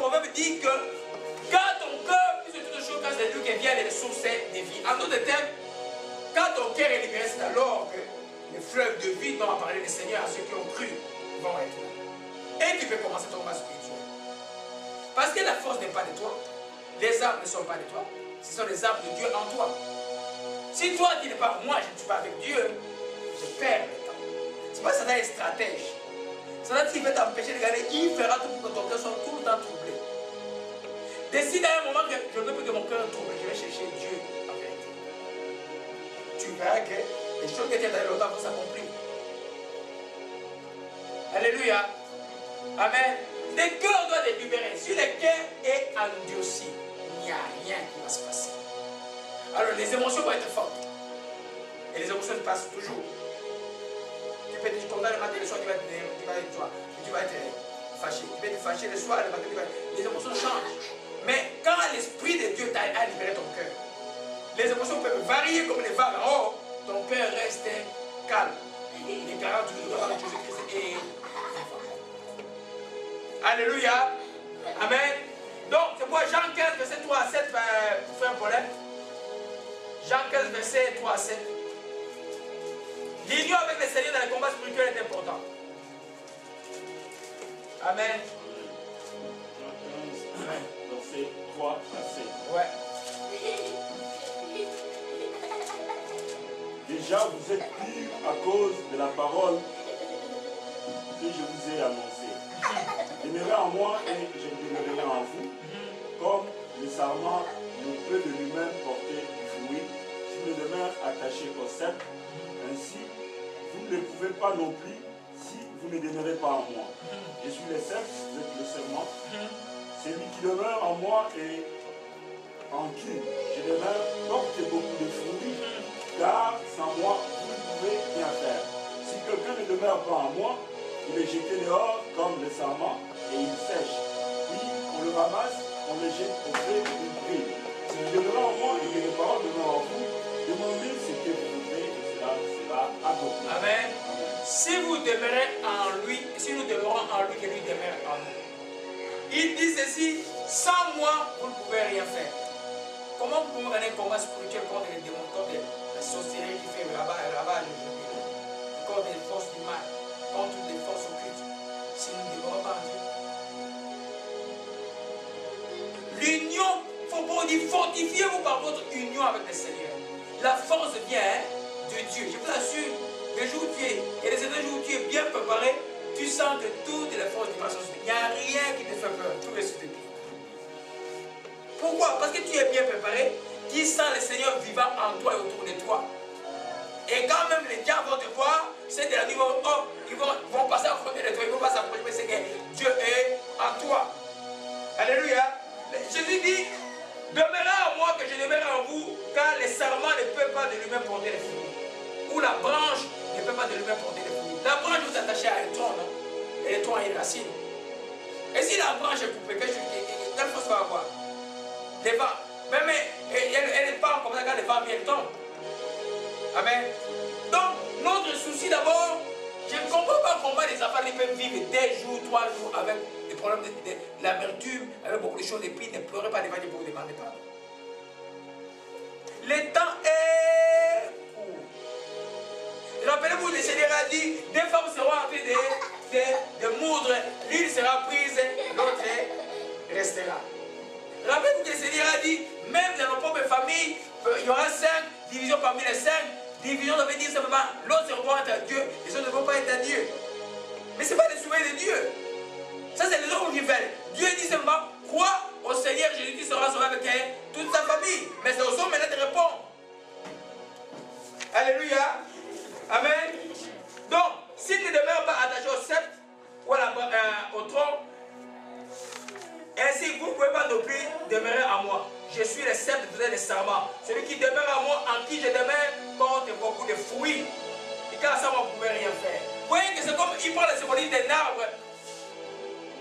proverbe dit que quand ton cœur, plus de toutes choses, quand c'est Dieu qui vient les ressources de vie. En d'autres termes, quand ton cœur est libéré, c'est alors que les fleuves de vie dont a parlé le Seigneur à ceux qui ont cru vont être là. Et tu peux commencer ton combat spirituel. Parce que la force n'est pas de toi. Les armes ne sont pas de toi. Ce sont les armes de Dieu en toi. Si toi tu n'es pas, moi je ne suis pas avec Dieu, je perds le temps. C'est pas ça un stratège. Satan qui veut t'empêcher de gagner, il fera tout pour que ton cœur soit tout le temps troublé. Décide à un moment que je ne veux plus que mon cœur trouble, je vais chercher Dieu en fait. Tu verras que les choses que tu as dans longtemps vont s'accomplir. Alléluia. Amen. Le cœur doit être libéré. Si le cœur est endurci, il n'y a rien qui va se passer. Alors les émotions vont être fortes. Et les émotions passent toujours. Tu peux être content le matin, le soir tu vas être fâché. Tu peux être fâché le soir, le matin tu vas être... Les émotions changent. Mais quand l'Esprit de Dieu t'a libéré ton cœur, les émotions peuvent varier comme les vagues en haut, ton cœur reste calme. Les 40 jours de Jésus-Christ est... Alléluia. Amen. Donc, c'est pour Jean 15, verset 3 à 7, pour faire un problème. Jean 15, verset 3 à 7. L'union avec le Seigneur dans les combats spirituels est important. Amen. Jean 15, verset 3 à 7. Ouais. Déjà, vous êtes purs à cause de la parole que je vous ai annoncée. Demeurez en moi et je demeurerai en vous, comme le sarment ne peut de lui-même porter du fruit s'il ne demeure attaché au cep. Ainsi, vous ne le pouvez pas non plus si vous ne demeurez pas en moi. Je suis le cep, vous êtes le serment. Celui qui demeure en moi et en qui je demeure porte beaucoup de fruits, car sans moi, vous ne pouvez rien faire. Si quelqu'un ne demeure pas en moi, il est jeté dehors comme le sarment et il sèche. Puis on le ramasse, on le jette au feu d'une brûle. Si vous demeurez en moi et que mes paroles demeurent en vous, demandez ce que vous voudrez et cela sera accompli. Amen. Si vous demeurez en lui, si nous demeurons en lui, que lui demeure en nous. Il dit ceci, sans moi, vous ne pouvez rien faire. Comment vous pouvez gagner un combat spirituel contre les démons, contre la sorcellerie qui fait ravage aujourd'hui, contre les forces du mal, contre les forces occultes, si nous ne demeurons pas en Dieu? L'union, il faut pas dire, fortifiez-vous par votre union avec le Seigneur. La force vient de Dieu. Je vous assure, les jours où tu es, et les jours où tu es bien préparé, tu sens que toutes les forces du mal sont. Il n'y a rien qui te fait peur, tout reste de pied. Pourquoi? Parce que tu es bien préparé, tu sens le Seigneur vivant en toi et autour de toi. Et quand même les diables vont te voir, c'est de la nuit, ils vont passer à côté de toi, ils ne vont pas s'approcher, mais c'est que Dieu est en toi. Alléluia. Jésus dit, demeurez en moi que je demeure en vous, car les sarments ne peuvent pas de lui-même porter les fruits. Ou la branche ne peut pas de lui-même porter les fruits. La branche vous attachez à un tronc, non? Et le tronc a une racine. Et si la branche est coupée, quelle force va avoir? Les vents. Mais elle n'est pas comme ça quand les vents viennent tomber. Amen. Donc, notre souci d'abord, je ne comprends pas comment les enfants peuvent vivre des jours, 3 jours avec des problèmes de l'amertume, avec beaucoup de choses, et puis ne pleurez pas devant Dieu pour vous demander pardon. Le temps est court. Rappelez-vous, le Seigneur a dit, deux femmes seront en train de moudre, l'une sera prise, l'autre restera. Rappelez-vous que le Seigneur a dit, même dans nos propres familles, il y aura 5 divisions parmi les 5. Division, ça veut dire simplement, l'autre se rend à Dieu, les autres ne vont pas être à Dieu. Mais ce n'est pas le souhait de Dieu. Ça, c'est les hommes qui veulent. Dieu dit simplement, crois au Seigneur Jésus qui sera sauvé avec toute sa famille. Mais c'est aux hommes maintenant de répondre. Alléluia. Amen. Donc, s'il ne demeure pas attaché au sceptre ou au tronc, ainsi vous ne pouvez pas non plus demeurer en moi. Je suis le sceptre, vous êtes le serment. Celui qui demeure en moi, en qui je demeure, porte beaucoup de fruits. Et quand ça, vous ne pouvez rien faire. Vous voyez que c'est comme, il prend la symbolique d'un arbre.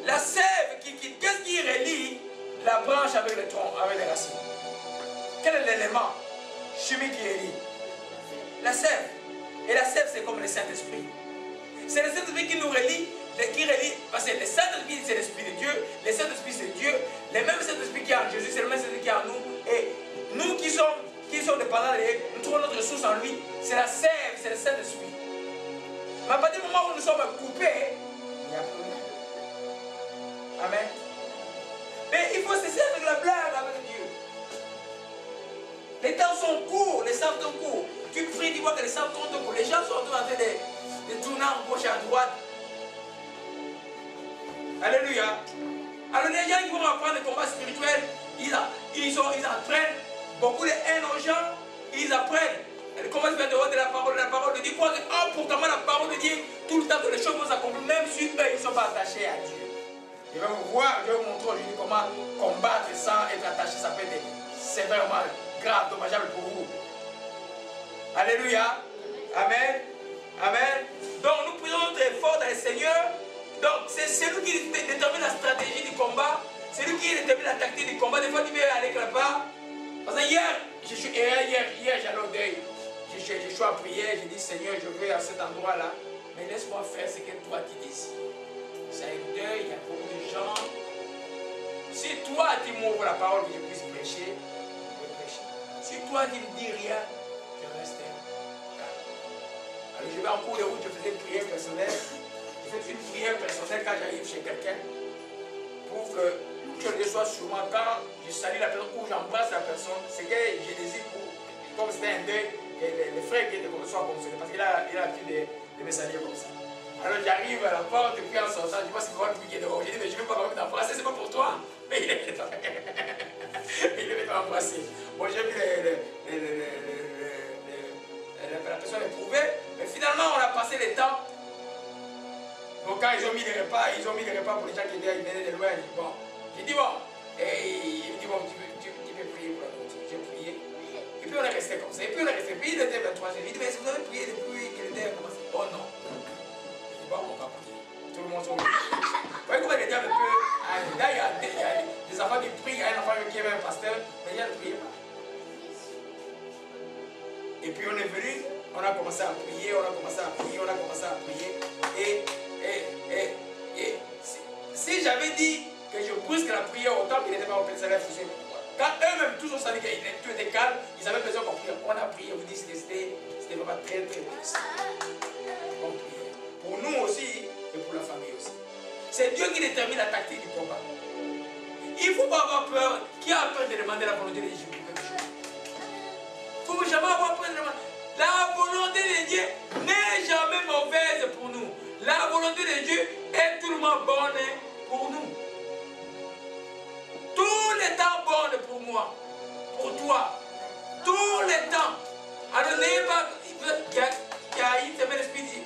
La sève, qu'est-ce qui relie la branche avec le tronc, avec les racines? Quel est l'élément chimique qui relie? La sève. Et la sève, c'est comme le Saint-Esprit. C'est le Saint-Esprit qui nous relie qui relie, parce que le Saint-Esprit c'est l'Esprit de Dieu, le Saint-Esprit c'est Dieu, le même Saint-Esprit qui est en Jésus, c'est le même Saint-Esprit qui est en nous. Et nous qui sommes dépendants de lui, nous trouvons notre ressource en lui, c'est la sève, c'est le Saint-Esprit. Mais à partir du moment où nous sommes coupés, il n'y a plus rien. Amen. Mais il faut cesser avec la blague avec Dieu. Les temps sont courts, les sables sont courts. Tu pries, tu vois que les sables sont courts. Les gens sont en train de tourner en gauche et à droite. Alléluia. Alors les gens qui vont apprendre le combat spirituel, ils apprennent beaucoup de haine aux gens, ils apprennent. Le combat spirituel de la parole de Dieu. Pourtant la parole de Dieu, tout le temps que les choses vont s'accomplir, même si eux ils ne sont pas attachés à Dieu. Je vais vous voir, je vais vous montrer aujourd'hui comment combattre sans être attaché, ça peut être sévèrement grave, dommageable pour vous. Alléluia. Amen. Amen. Donc nous prions très fort dans le Seigneur. Donc c'est lui qui détermine la stratégie du combat. C'est lui qui détermine la tactique du combat. Des fois tu veux aller quelque part. Parce que hier j'allais au deuil. Je suis à prière, j'ai dit Seigneur, je veux à cet endroit-là. Mais laisse-moi faire ce que toi tu décides. C'est un deuil, il y a beaucoup de gens. Si toi tu m'ouvres la parole que je puisse prêcher, je vais prêcher. Si toi tu ne dis rien, je reste calme. Alors je vais en cours de route, je faisais une prière personnelle. Je fais une prière personnelle quand j'arrive chez quelqu'un. Pour que je sois sûrement quand je salue la personne ou j'embrasse la personne, c'est que je désire pour, comme c'était un deuil, que les frères qui étaient comme soient consolés. Parce qu'il a l'habitude de me saluer comme ça. Alors j'arrive à la porte et puis en sortant, je vois c'est moi qui est dehors. Je dis mais je ne veux pas quand même t'embrasser, c'est pas pour toi. Mais il est embrasser. Bon, j'ai vu la personne éprouvée, mais finalement on a passé le temps. Donc quand ils ont mis les repas pour les gens qui venaient de loin. Bon, j'ai dit bon, et il me dit bon, tu peux prier pour la nourriture. J'ai prié. Et puis on est resté comme ça. Et puis on est resté. Puis il était 23 heures. Il dit mais si vous avez prié depuis qu'il était commencé. Oh non. Bon, on va prier. Tout le monde s'en va. Vous voyez comment les diables peuvent. Là, il y a des enfants qui prient. Il y a un enfant qui avait un pasteur, mais il ne priait pas. Et puis on est venu, on a commencé à prier, on a commencé à prier. Et si j'avais dit que je brusque la prière autant qu'il n'était pas au Père Céleste, quand eux-mêmes tous ont senti que tout était calme, ils avaient besoin qu'on prie. On a prié, on vous dit que c'était vraiment très difficile. On priait. Pour nous aussi et pour la famille aussi. C'est Dieu qui détermine la tactique du combat. Il ne faut pas avoir peur. Qui a peur de demander la volonté de Dieu pour quelque chose? Il ne faut jamais avoir peur de demander. La volonté de Dieu n'est jamais mauvaise pour nous. La volonté de Dieu est tellement bonne pour nous. Tout le temps bonne pour moi, pour toi. Tout le temps. Alors n'ayez pas. Il y a une semaine l'esprit dit,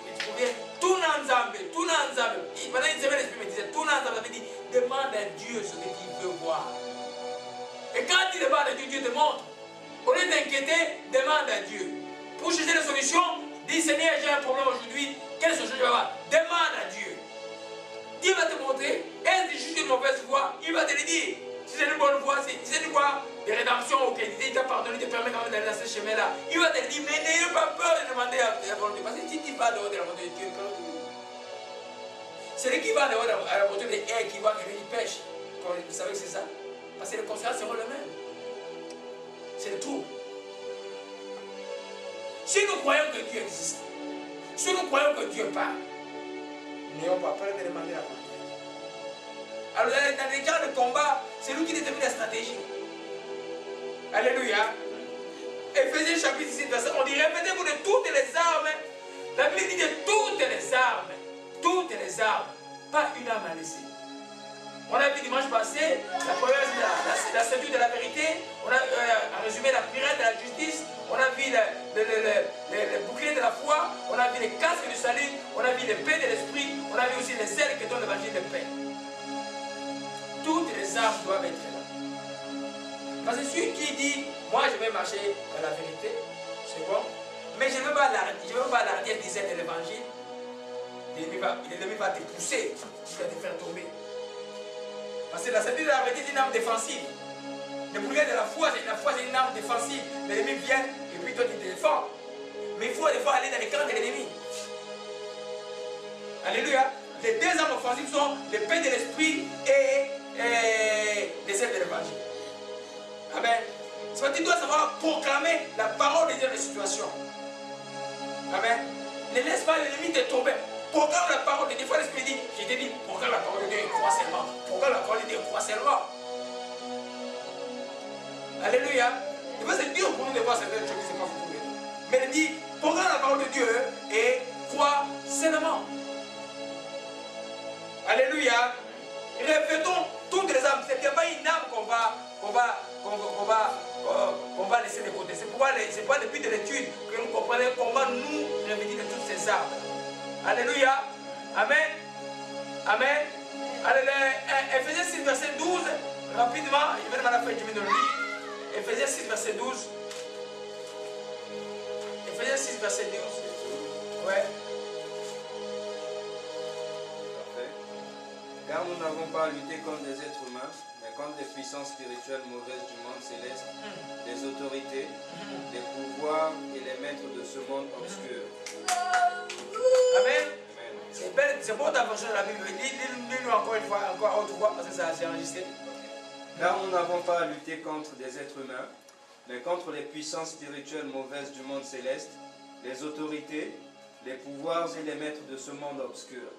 tout l'ensemble. Pendant une semaine l'esprit me disait, tout l'ensemble, ça veut dire, demande à Dieu ce que tu veux voir. Et quand tu demandes à Dieu, Dieu te montre. Au lieu d'inquiéter, demande à Dieu. Pour chercher des solutions, dis Seigneur, j'ai un problème aujourd'hui, quelle solution je vais avoir? Demande à Dieu. Dieu va te montrer. Est-ce que je suis une mauvaise voie? Il va te le dire. Si c'est une bonne voie, si c'est une voie de rédemption, ok, il t'a pardonné, il te permet quand même d'aller dans ce chemin-là. Il va te le dire, mais n'ayez pas peur de demander à la volonté. Parce que si tu vas dehors de la volonté de Dieu, celui qui va dehors de la volonté de Dieu, qui va et il pêche. Vous savez que c'est ça? Parce que les conséquences seront les mêmes. C'est le tout. Si nous croyons que Dieu existe, si nous croyons que Dieu parle, n'ayons pas peur de demander la volonté. Alors dans les cas de combat, c'est lui qui détermine la stratégie. Alléluia. Éphésiens chapitre 6, verset, on dit répétez-vous de toutes les armes. La Bible dit de toutes les armes. Toutes les armes. Pas une arme à laisser. On a vu dimanche passé la première, la statue de la vérité. On a résumé la prière de la justice. On a vu le bouclier de la foi. On a vu les casques du salut. On a vu les paix de l'esprit. On a vu aussi les ailes que donne l'évangile de paix. Toutes les armes doivent être là. Parce que celui qui dit, moi je vais marcher dans la vérité, c'est bon, mais je ne veux pas l'ardir des ailes de l'évangile, l'ennemi va te pousser, il va te faire tomber. Parce que la statue de la vérité, c'est une arme défensive. Le bouclier de la foi, c'est une arme défensive. L'ennemi vient et puis toi tu te défends. Mais il faut des fois aller dans les camps de l'ennemi. Alléluia. les deux armes offensives sont l'épée de l'esprit et les ailes de l'évangile. Amen. C'est tu dois savoir proclamer la parole de Dieu dans les situations. Amen. Ne laisse pas l'ennemi te tomber. Proclame la parole de Dieu. Des fois l'esprit dit, je t'ai dit, proclame la parole de Dieu et crois seulement. Proclame la parole de Dieu et crois seulement. Alléluia. Des fois c'est dur pour nous de voir certaines choses qui ne sont pas pour nous. Mais il dit, proclame la parole de Dieu et crois seulement. Alléluia. Répétons toutes les âmes. Ce n'est pas une âme qu'on va laisser de côté. C'est pas depuis de l'étude que nous comprenons comment nous revêtir de toutes ces âmes. Alléluia. Amen. Amen. Alléluia. Ephésiens 6, verset 12. Rapidement, je vais à la fin, je vais nous le lire. Ephésiens 6, verset 12. Ephésiens 6, verset 12. Ouais. Car nous n'avons pas à lutter contre des êtres humains, mais contre les puissances spirituelles mauvaises du monde céleste, les autorités, les pouvoirs et les maîtres de ce monde obscur. Amen. C'est bon ta version de la Bible. Dis-nous encore une fois, encore autre fois, parce que ça s'est enregistré. Car nous n'avons pas à lutter contre des êtres humains, mais contre les puissances spirituelles mauvaises du monde céleste, les autorités, les pouvoirs et les maîtres de ce monde obscur.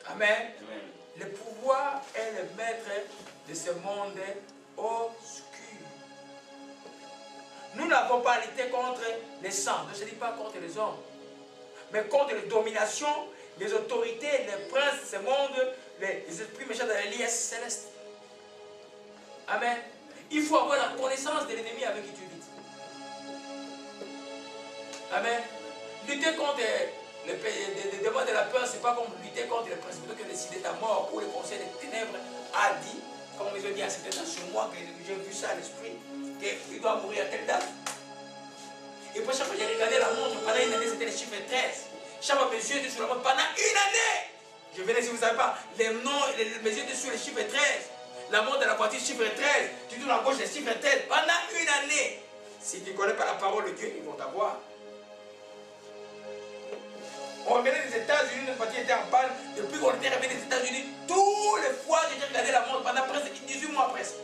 Amen. Amen. Le pouvoir est le maître de ce monde obscur. Nous n'avons pas à lutter contre les sangs, ne se dit pas contre les hommes, mais contre les dominations, les autorités, les princes de ce monde, les esprits méchants dans les liesses célestes. Amen. Il faut avoir la connaissance de l'ennemi avec qui tu vis. Amen. Lutter contre les démons de la peur, ce n'est pas comme lutter contre les principaux que décider ta mort ou le conseil des ténèbres a dit, comme ils ont dit à certains temps sur moi, que j'ai vu ça à l'esprit, qu'il doit mourir à telle date. Et puis chaque fois que j'ai regardé la montre, pendant une année, c'était le chiffre 13. Chaque fois que mes yeux étaient sur la montre, pendant une année, je venais, si vous ne savez pas, les noms, mes yeux étaient sur le chiffre 13. La montre de la voiture, chiffre 13. Tu tournes à gauche, le chiffre 13. Pendant une année. Si tu ne connais pas la parole de Dieu, ils vont t'avoir. On revenait des États-Unis, notre voiture était en panne. Depuis qu'on était revenu des États-Unis, tous les fois que j'ai regardé la montre, pendant presque 18 mois presque.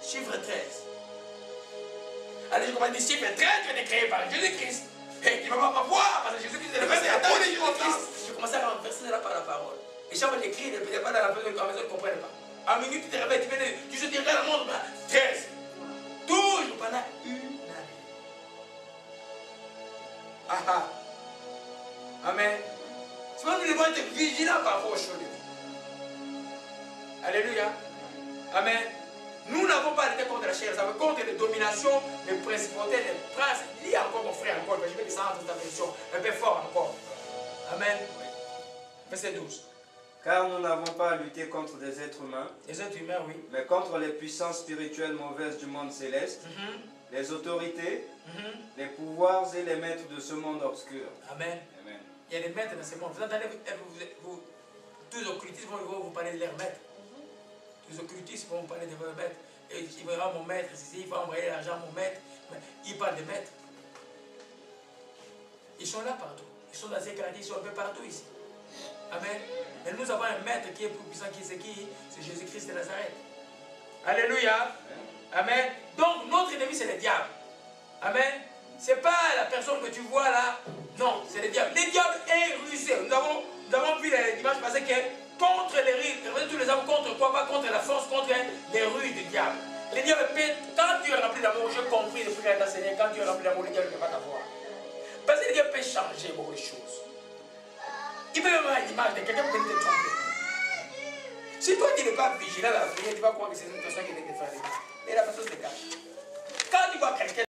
Chiffre 13. Alors je commence à dire chiffre 13 qui est créé par Jésus-Christ. Et qui ne va pas voir, parce que Jésus-Christ est le verset à tous les Jésus-Christ. Je commençais à renverser cela par la parole. Et chaque fois que j'écris, je ne peux pas dans la maison, ils ne comprennent pas. En minute, tu te réveilles, tu te regardes la montre, 13. Toujours pendant une année. Ah ah. Amen. C'est pour nous devons être vigilants par rapport aux choses de Dieu. Alléluia. Amen. Nous n'avons pas lutter contre la chair, ça veut contre les dominations, les principautés, les princes. Lis encore mon frère encore, je vais descendre dans ta version un peu fort encore. Amen. Verset 12. Car nous n'avons pas à lutter contre des êtres humains, Oui. mais contre les puissances spirituelles mauvaises du monde céleste, les autorités, les pouvoirs et les maîtres de ce monde obscur. Amen. Amen. Il y a des maîtres dans ce monde. Vous entendez, tous les occultistes vont vous parler de leurs maîtres. Tous les occultistes vont vous parler de leurs maîtres. Et il va mon maître, il va envoyer l'argent à mon maître. Mais ils parlent de maîtres. Ils sont là partout. Ils sont dans ces quartiers, ils sont un peu partout ici. Amen. Mais nous avons un maître qui est plus puissant qui c'est qui? C'est Jésus-Christ de Nazareth. Alléluia. Amen. Donc notre ennemi c'est le diable. Amen. Ce n'est pas la personne que tu vois là. Non, c'est le diable. Le diable est rusé. Nous avons vu le dimanche passé que contre les ruses, tous les hommes contre quoi? Pas contre la force, contre les ruses du diable. Le diable peut, quand tu es rempli d'amour, j'ai compris depuis qu'il a enseigné, quand tu es rempli d'amour, le diable ne peut pas t'avoir. Parce que le diable peut changer beaucoup de choses. Il peut même avoir une image de quelqu'un qui peut te tromper. Si toi tu n'es pas vigilant dans la prière, tu vas croire que c'est une personne qui est en train de faire des choses. Mais la personne se cache. Quand tu vois quelqu'un